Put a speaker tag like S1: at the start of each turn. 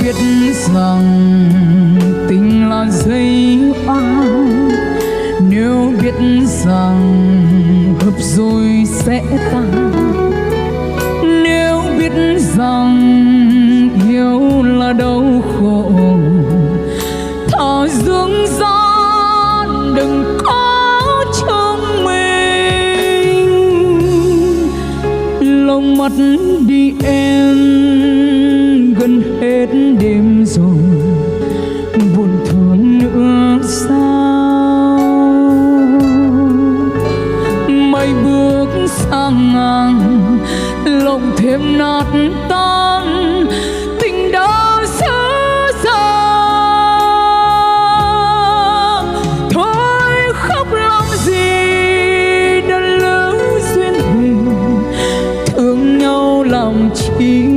S1: biết rằng tình là dây ai, nếu biết rằng hợp rồi sẽ tan, nếu biết rằng yêu là đau khổ, thà dương gian đừng có trong mình. Lòng mắt đi em, gần hết đêm rồi, buồn thương nữa sao? Mây bước sang ngang, lòng thêm nát tan, tình đã xứ xa. Thôi khóc làm gì, đã lỡ duyên mình, thương nhau làm chi